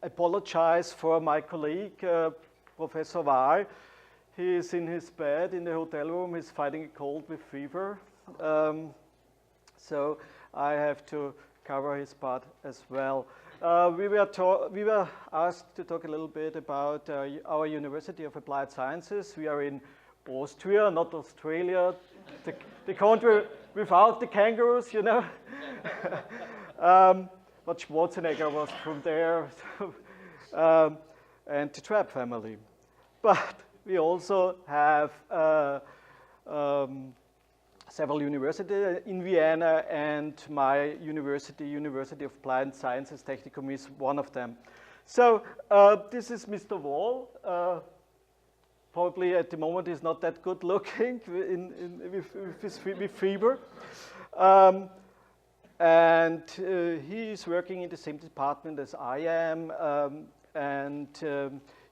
apologize for my colleague, Professor Wahl. He is in his bed in the hotel room. He's fighting a cold with fever. So I have to cover his part as well. We were asked to talk a little bit about our University of Applied Sciences. We are in Austria, not Australia, the country without the kangaroos, you know. But Schwarzenegger was from there, and the Trapp family. But we also have several universities in Vienna, and my University of Applied Sciences Technikum is one of them. So this is Mr. Wahl. Probably at the moment he's not that good looking with fever. And he is working in the same department as I am, and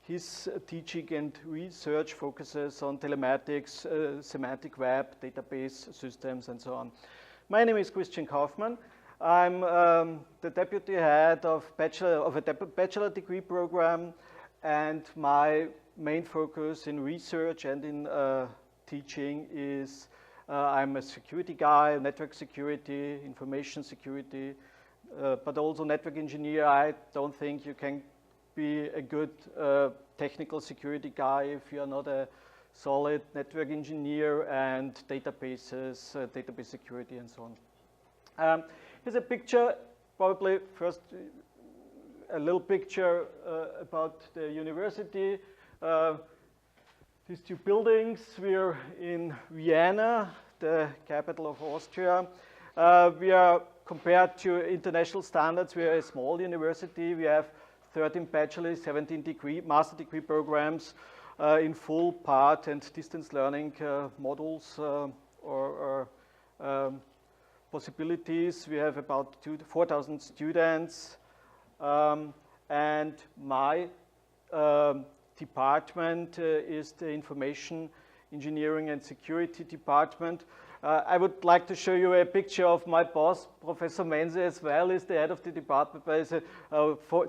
his teaching and research focuses on telematics, semantic web, database systems, and so on. My name is Christian Hoffman. I'm the deputy head of a bachelor degree program, and my main focus in research and in teaching is I'm a security guy, network security, information security, but also network engineer. I don't think you can be a good technical security guy if you're not a solid network engineer and databases, database security, and so on. Here's a picture, probably first a little picture about the university. These two buildings, we're in Vienna, the capital of Austria. We are, compared to international standards, we are a small university. We have 13 bachelor, 17 master degree programs in full part and distance learning modules or possibilities. We have about 4,000 students, and my department is the Information Engineering and Security Department. I would like to show you a picture of my boss, Professor Menze, as well. He's the head of the department, but I say,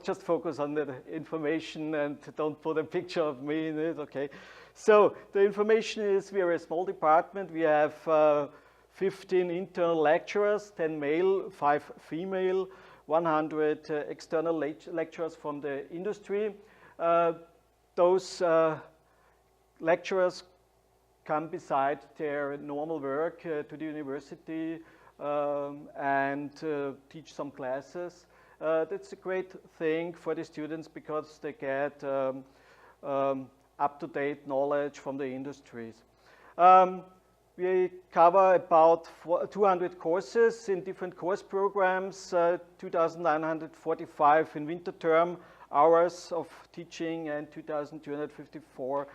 just focus on the information and don't put a picture of me in it, okay? So the information is, we are a small department. We have 15 internal lecturers, 10 male, 5 female, 100 external lecturers from the industry. Those lecturers come beside their normal work to the university and teach some classes. That's a great thing for the students because they get up-to-date knowledge from the industries. We cover about 200 courses in different course programs, 2,945 in winter term hours of teaching and 2,254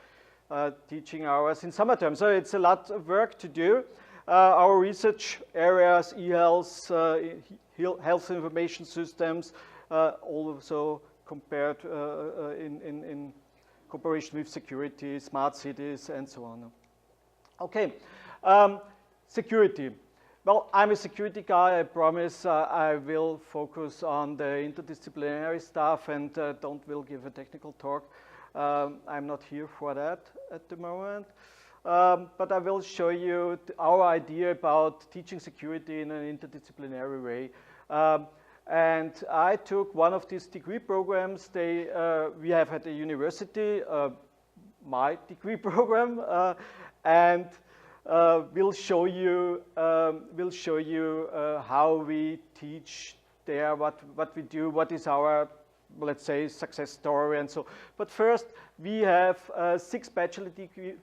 teaching hours in summer term. So it's a lot of work to do. Our research areas, e-health, health information systems, also compared in cooperation with security, smart cities, and so on. Okay, security. Well, I'm a security guy. I promise I will focus on the interdisciplinary stuff and will give a technical talk. I'm not here for that at the moment. But I will show you our idea about teaching security in an interdisciplinary way. And I took one of these degree programs we have at the university, my degree program, and we'll show you how we teach there, what we do, what is our, let's say, success story and so. But first, we have 6 bachelor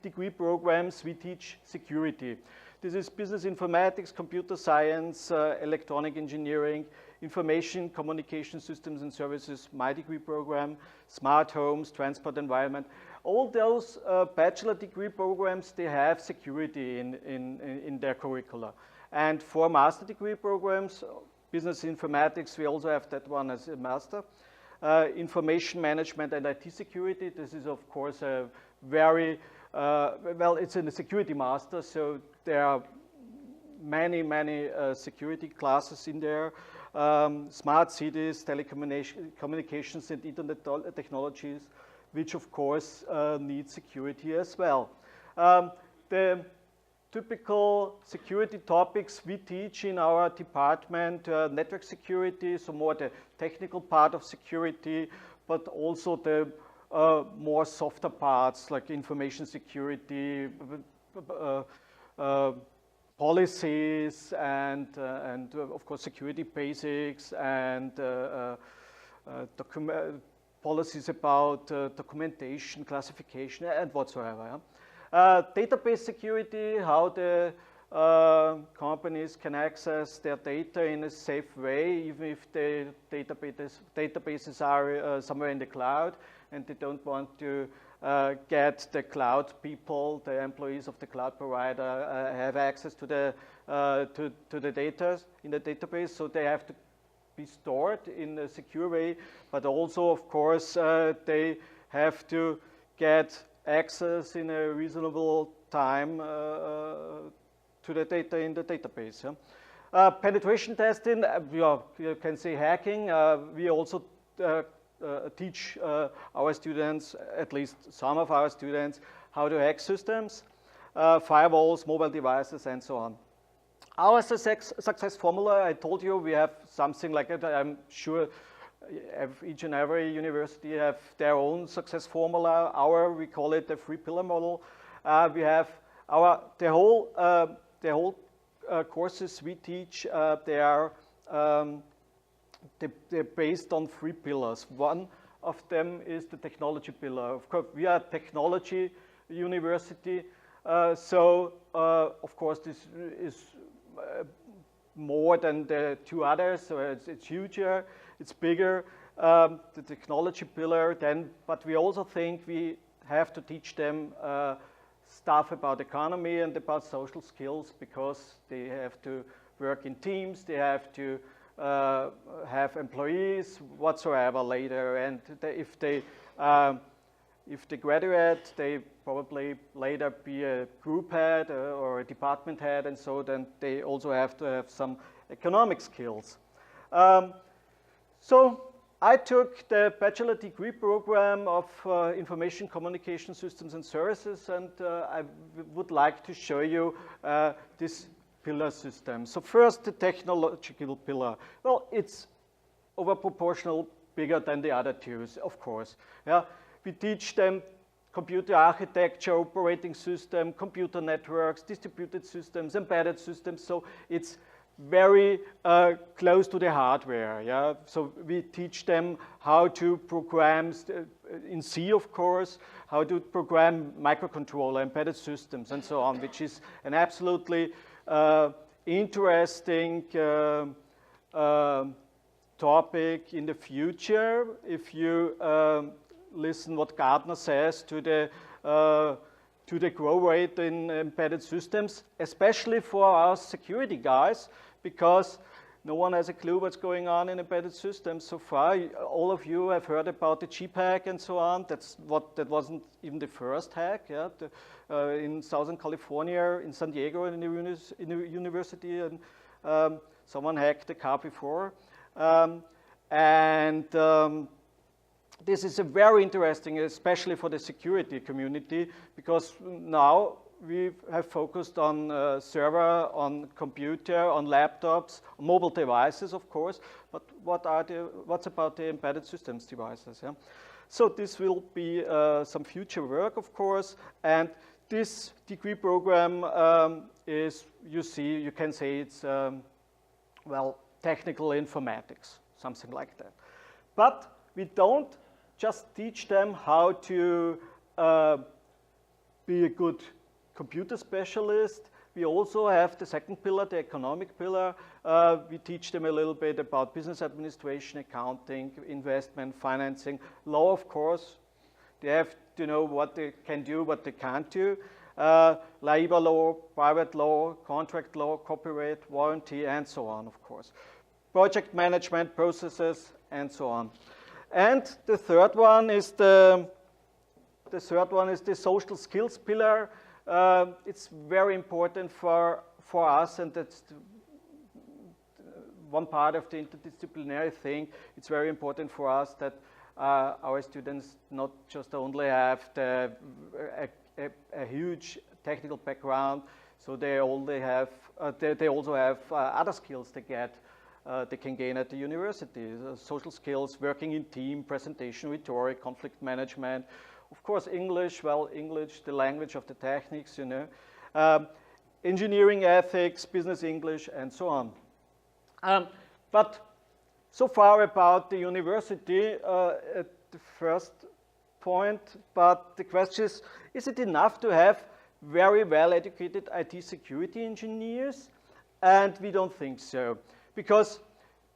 degree programs. We teach security. This is business informatics, computer science, electronic engineering, information, communication systems and services, my degree program, smart homes, transport environment. All those bachelor degree programs, they have security in their curricula. And for master degree programs, business informatics, we also have that one as a master. Information management and IT security, this is of course a very, well, it's in the security master, so there are many security classes in there. smart cities, telecommunications and internet technologies, which of course need security as well. The typical security topics we teach in our department, network security, so more the technical part of security, but also the more softer parts like information security, policies, and of course security basics, and policies about documentation, classification, and whatsoever. Yeah? Database security, how the companies can access their data in a safe way, even if the databases are somewhere in the cloud, and they don't want to get the cloud people, the employees of the cloud provider, have access to the data in the database, so they have to be stored in a secure way, but also, of course, they have to get access in a reasonable time to the data in the database. Yeah? Penetration testing, you can say hacking. We also teach our students, at least some of our students, how to hack systems, firewalls, mobile devices, and so on. Our success formula, I told you, we have something like it. I'm sure each and every university have their own success formula. We call it the 3-pillar model. We have the whole courses we teach. They're based on 3 pillars. One of them is the technology pillar. Of course, we are a technology university, so of course this is more than the 2 others, so it's huger, it's bigger, the technology pillar. But we also think we have to teach them stuff about economy and about social skills, because they have to work in teams, they have to have employees whatsoever later, and if they graduate, they probably later be a group head or a department head, and so then they also have to have some economic skills. So I took the bachelor degree program of Information Communication Systems and Services, and I would like to show you this pillar system. So first, the technological pillar. Well, it's over proportional bigger than the other 2, of course. Yeah, we teach them computer architecture, operating system, computer networks, distributed systems, embedded systems. So it's very close to the hardware. Yeah, so we teach them how to program in C, of course, how to program microcontroller, embedded systems, and so on, which is an absolutely interesting topic in the future. If you listen what Gartner says to the growth rate in embedded systems, especially for our security guys, because no one has a clue what's going on in embedded systems so far. All of you have heard about the chip hack and so on. That wasn't even the first hack. Yeah? In Southern California, in San Diego, in the university, and someone hacked the car before. This is a very interesting, especially for the security community, because now we have focused on server, on computer, on laptops, on mobile devices, of course. But what's about the embedded systems devices? Yeah? So this will be some future work, of course. And this degree program is, you can say it's well, technical informatics, something like that. But we don't just teach them how to be a good computer specialist. We also have the second pillar, the economic pillar. We teach them a little bit about business administration, accounting, investment, financing, law, of course. They have to know what they can do, what they can't do. Labor law, private law, contract law, copyright, warranty, and so on, of course. Project management, processes, and so on. And the third one is the social skills pillar. It's very important for us, and that's one part of the interdisciplinary thing. It's very important for us that our students not just only have a huge technical background, so they only have they also have other skills they can gain at the university. Social skills, working in team, presentation, rhetoric, conflict management. Of course, English. Well, English, the language of the techniques, you know. Engineering ethics, business English, and so on. But so far about the university at the first point, but the question is it enough to have very well-educated IT security engineers? And we don't think so, because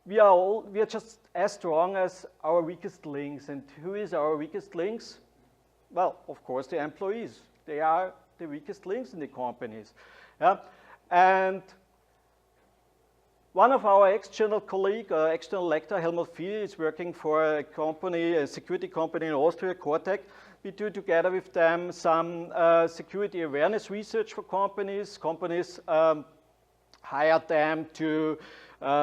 we are just as strong as our weakest links. And who is our weakest links? Well, of course, the employees. They are the weakest links in the companies. Yeah? And one of our external colleagues, external lecturer, Helmut Fiedel, is working for a company, a security company in Austria, Cortec. We do together with them some security awareness research for companies. Companies hire them to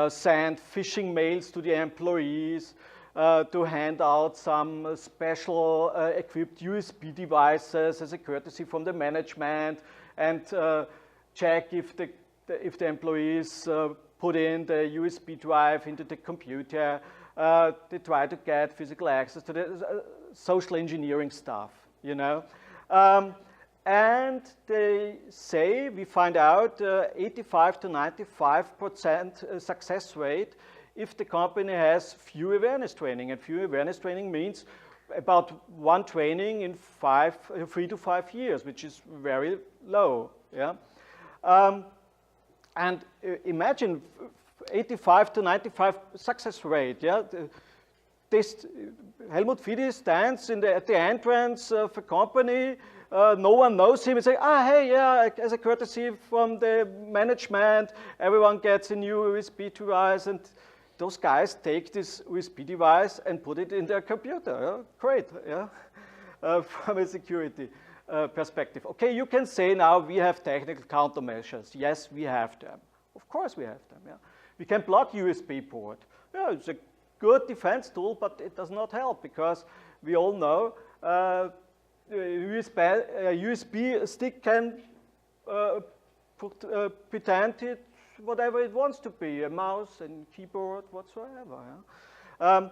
send phishing mails to the employees, to hand out some special equipped USB devices as a courtesy from the management, and check if the employees put in the USB drive into the computer. They try to get physical access to the social engineering stuff, you know. And they say, we find out 85 to 95% success rate if the company has few awareness training. And few awareness training means about one training in 3 to 5 years, which is very low. Yeah. And imagine 85 to 95 success rate. Yeah. Helmut Fiedel stands at the entrance of a company. No one knows him. He say, hey, yeah, as a courtesy from the management, everyone gets a new USB device, and those guys take this USB device and put it in their computer. Yeah? Great, yeah, from a security perspective. Okay, you can say now we have technical countermeasures. Yes, we have them. Of course we have them. Yeah, we can block USB port. Yeah, it's a good defense tool, but it does not help, because we all know USB stick can pretend it whatever it wants to be, a mouse and keyboard, whatsoever. Yeah?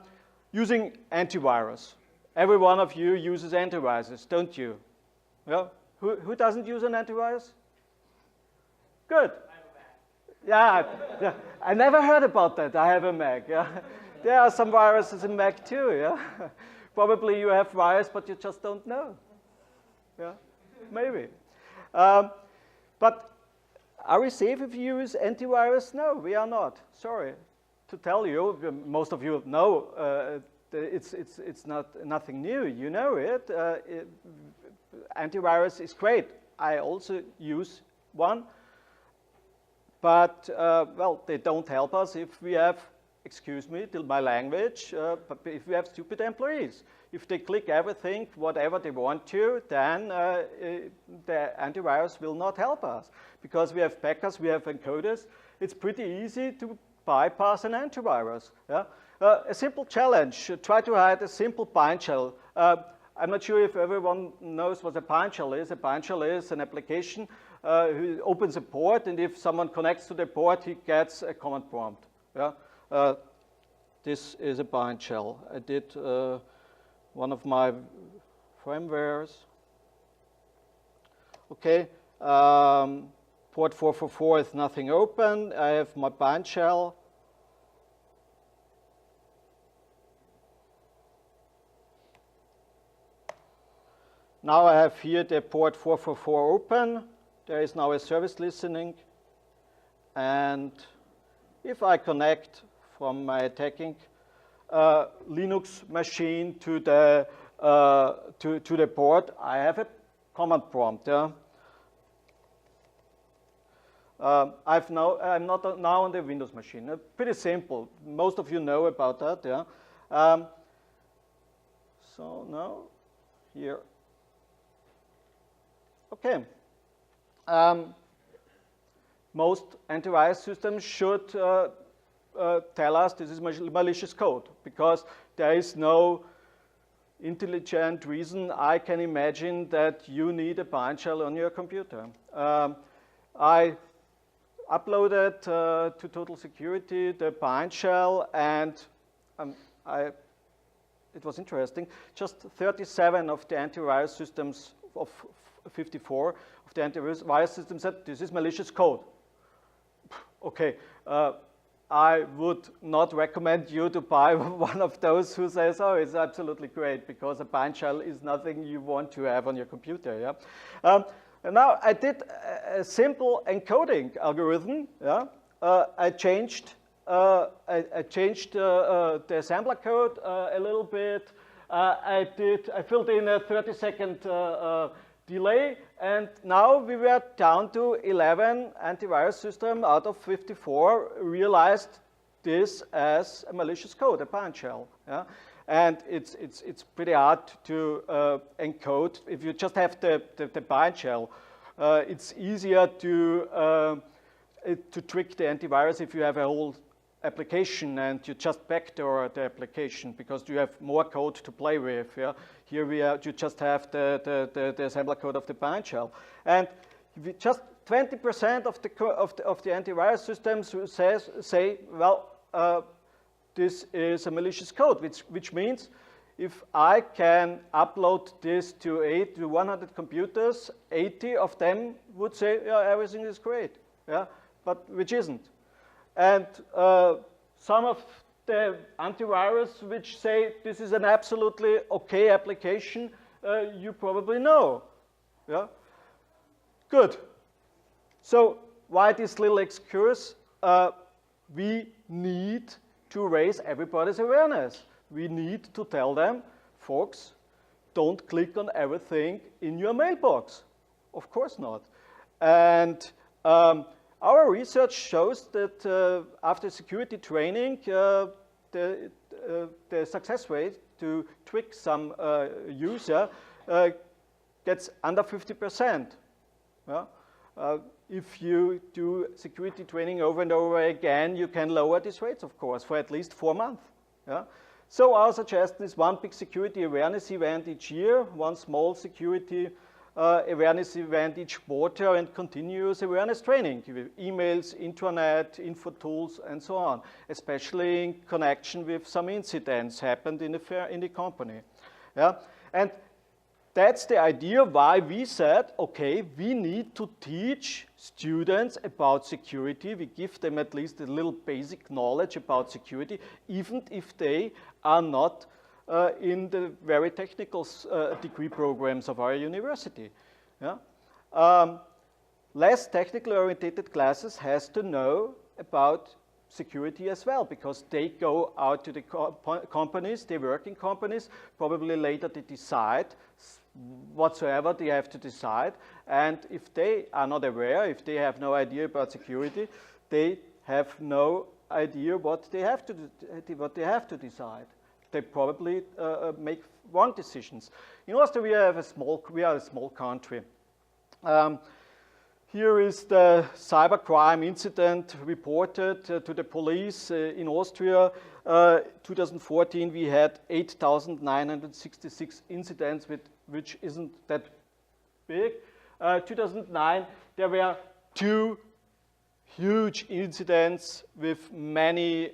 Using antivirus. Every one of you uses antiviruses, don't you? Yeah? Who doesn't use an antivirus? Good. Yeah, I never heard about that. I have a Mac. Yeah? There are some viruses in Mac too. Yeah? Probably you have virus, but you just don't know. Yeah, maybe. But are we safe if you use antivirus? No, we are not. Sorry to tell you. Most of you know it's nothing new. You know it. Antivirus is great. I also use one. But, well, they don't help us if we have, excuse me, till my language, but if we have stupid employees. If they click everything, whatever they want to, then the antivirus will not help us. Because we have packers, we have encoders, it's pretty easy to bypass an antivirus. Yeah? A simple challenge, try to hide a simple Bandshell. I'm not sure if everyone knows what a Bandshell is. A Bandshell is an application who opens a port, and if someone connects to the port, he gets a command prompt. Yeah? This is a Bandshell. I did one of my firmwares. Okay, port 444 is nothing open. I have my Bandshell. Now I have here the port 444 open. There is now a service listening. And if I connect from my attacking Linux machine to the port, I have a command prompt. Yeah? I'm not now on the Windows machine. Pretty simple. Most of you know about that. Yeah? So now here. Okay. Most antivirus systems should tell us this is malicious code, because there is no intelligent reason I can imagine that you need a Bandshell on your computer. I uploaded to Total Security the Bandshell, and it was interesting. Just 37 of the antivirus systems of 54 of the antivirus systems said this is malicious code. Okay, I would not recommend you to buy one of those who says, oh, it's absolutely great, because a Bandshell is nothing you want to have on your computer. Yeah. And now I did a simple encoding algorithm. Yeah. I changed the assembler code a little bit. I filled in a 30-second delay, and now we were down to 11 antivirus systems out of 54 realized this as a malicious code, a Bandshell. Yeah? And it's pretty hard to encode. If you just have the Bandshell, it's easier to trick the antivirus if you have a whole application and you just backdoor the application, because you have more code to play with. Yeah? Here you just have the assembler code of the Bandshell, and just 20% of the antivirus systems say, well, this is a malicious code, which means if I can upload this to 100 computers, 80 of them would say, yeah, everything is great, yeah, but which isn't. And some of the antivirus which say this is an absolutely okay application, you probably know. Yeah? Good. So why this little excursus? We need to raise everybody's awareness. We need to tell them, folks, don't click on everything in your mailbox. Of course not. And our research shows that after security training, the success rate to trick some user gets under 50%. Yeah? If you do security training over and over again, you can lower these rates, of course, for at least 4 months. Yeah? So our suggestion is one big security awareness event each year, one small security awareness event each quarter, and continuous awareness training with emails, intranet, info tools, and so on, especially in connection with some incidents happened in the company. Yeah? And that's the idea why we said, okay, we need to teach students about security. We give them at least a little basic knowledge about security, even if they are not in the very technical degree programs of our university. Yeah? Less technically orientated classes has to know about security as well, because they go out to the companies, they work in companies, probably later they decide whatsoever they have to decide, and if they are not aware, if they have no idea about security, they have no idea what they have to decide. They probably make wrong decisions. In Austria, we are a small country. Here is the cybercrime incident reported to the police in Austria. 2014, we had 8,966 incidents, which isn't that big. 2009, there were 2 huge incidents with many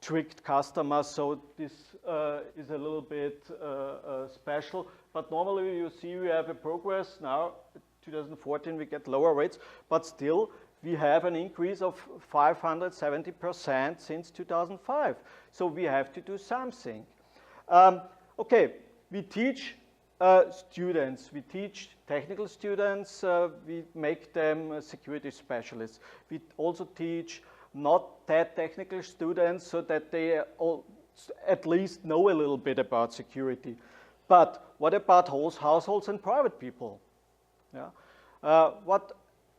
tricked customers, so this is a little bit special. But normally you see we have a progress. Now, 2014 we get lower rates, but still we have an increase of 570% since 2005. So we have to do something. Okay, we teach students, we teach technical students, we make them security specialists. We also teach not that technical students so that they all at least know a little bit about security. But what about households and private people? Yeah? What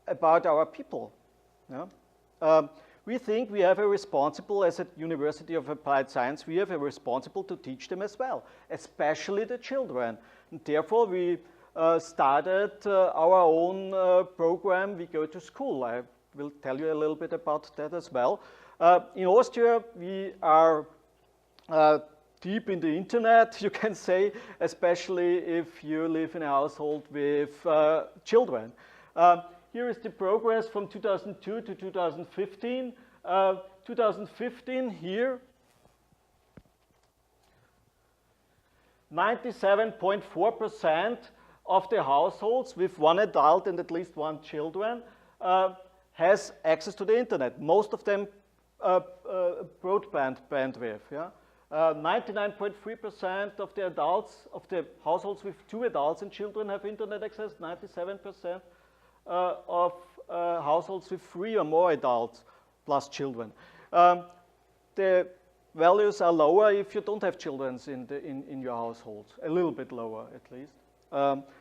about our people? Yeah? We think we have a responsible, as a University of Applied Science, we have a responsible to teach them as well, especially the children. And therefore, we started our own program, We Go to School. I will tell you a little bit about that as well. In Austria, we are deep in the internet, you can say, especially if you live in a household with children. Here is the progress from 2002 to 2015. 2015 here, 97.4% of the households with one adult and at least one children has access to the internet. Most of them broadband bandwidth. Yeah? 99.3% of the adults, of the households with 2 adults and children have internet access. 97% of households with 3 or more adults plus children. The values are lower if you don't have children in your household, a little bit lower at least.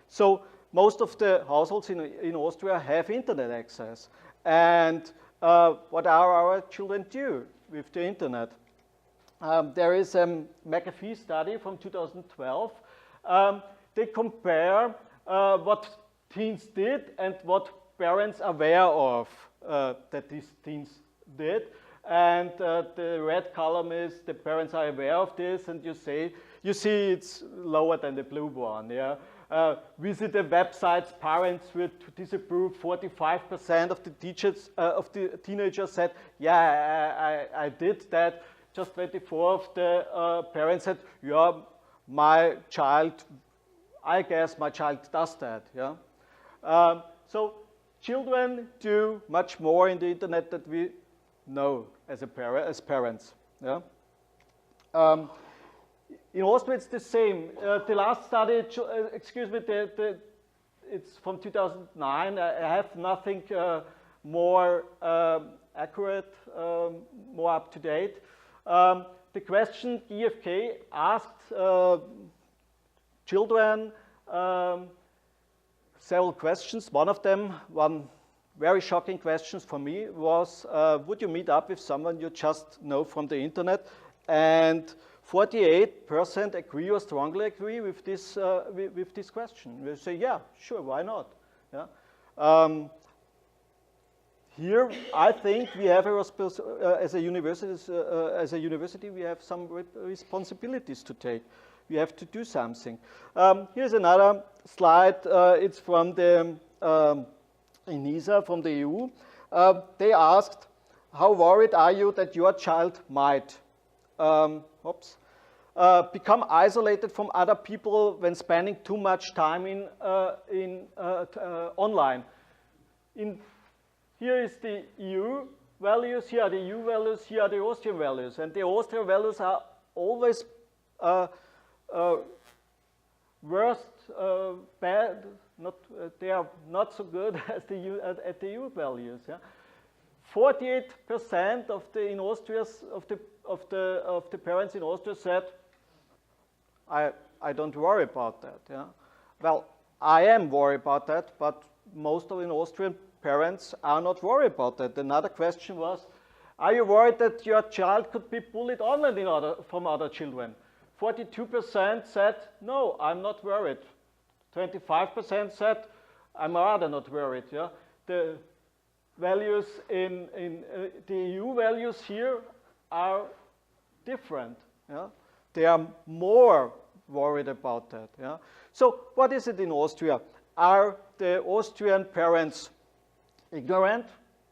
So most of the households in Austria have internet access. And what are our children do with the internet? There is a McAfee study from 2012. They compare what teens did and what parents are aware of that these teens did. And the red column is the parents are aware of this, and you see it's lower than the blue one. Yeah. Visit the websites parents would disapprove. 45% of the teachers of the teenagers said, "Yeah, I did that." Just 24 of the parents said, "Yeah, my child, I guess my child does that." Yeah. So children do much more in the internet than we know as parents. Yeah. In Austria, it's the same. The last study, excuse me, it's from 2009. I have nothing more accurate, more up to date. The question GfK asked children several questions. One of them, one very shocking question for me was, would you meet up with someone you just know from the internet? And 48% agree or strongly agree with this question. They say, yeah, sure, why not? Yeah. Here, I think we have as a university, we have some responsibilities to take. We have to do something. Here's another slide. It's from the ENISA, from the EU. They asked, how worried are you that your child might become isolated from other people when spending too much time online? Here is the EU values, here are the EU values, here are the Austrian values. And the Austrian values are always worst, bad, they are not so good as at the EU values. Yeah? 48% of the parents in Austria said, I don't worry about that. Yeah? Well, I am worried about that, but most of the Austrian parents are not worried about that. Another question was, are you worried that your child could be bullied online from other children? 42% said, no, I'm not worried. 25% said, I'm rather not worried. Yeah? The values in the EU values here are different. Yeah? They are more worried about that. Yeah? So what is it in Austria? Are the Austrian parents ignorant?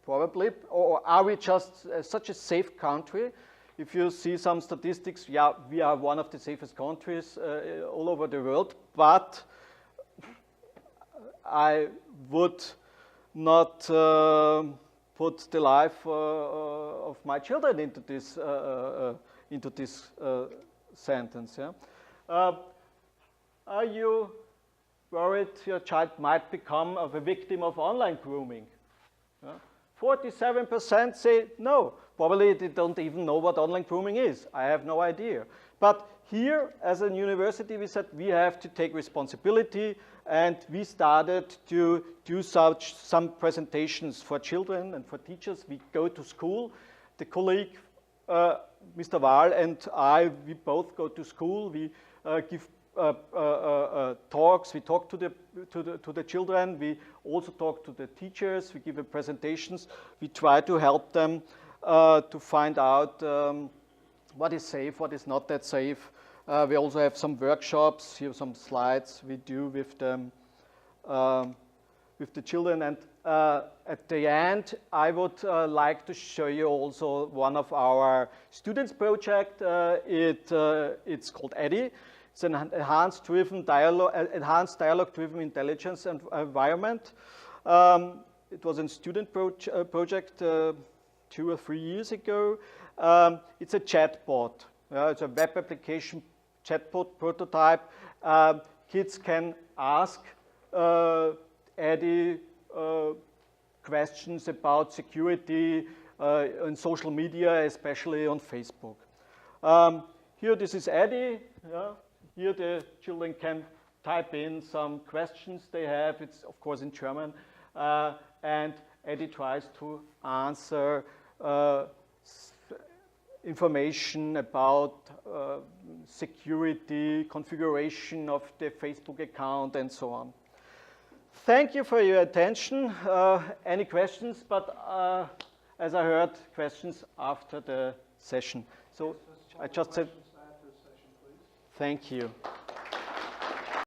Probably. Or are we just such a safe country? If you see some statistics, yeah, we are one of the safest countries all over the world, but I would not put the life of my children into this sentence. Yeah? Are you worried your child might become a victim of online grooming? Yeah? 47% say no. Probably they don't even know what online grooming is. I have no idea. But here, as a university, we said we have to take responsibility, and we started to do some presentations for children and for teachers. We go to school. The colleague, Mr. Wahl, and I, we both go to school. We give talks. We talk to the children. We also talk to the teachers. We give presentations. We try to help them to find out what is safe, what is not that safe. We also have some workshops. Here are some slides we do with them. With the children, and at the end I would like to show you also one of our students' project. It's called EDDI. It's an enhanced dialogue-driven intelligence and environment. It was a student project 2 or 3 years ago. It's a chatbot. It's a web application chatbot prototype. Kids can ask EDDI questions about security on social media, especially on Facebook. Here, this is EDDI. Here, the children can type in some questions they have. It's, of course, in German. And EDDI tries to answer information about security, configuration of the Facebook account, and so on. Thank you for your attention. Any questions? But as I heard, questions after the session. So I just said, thank you.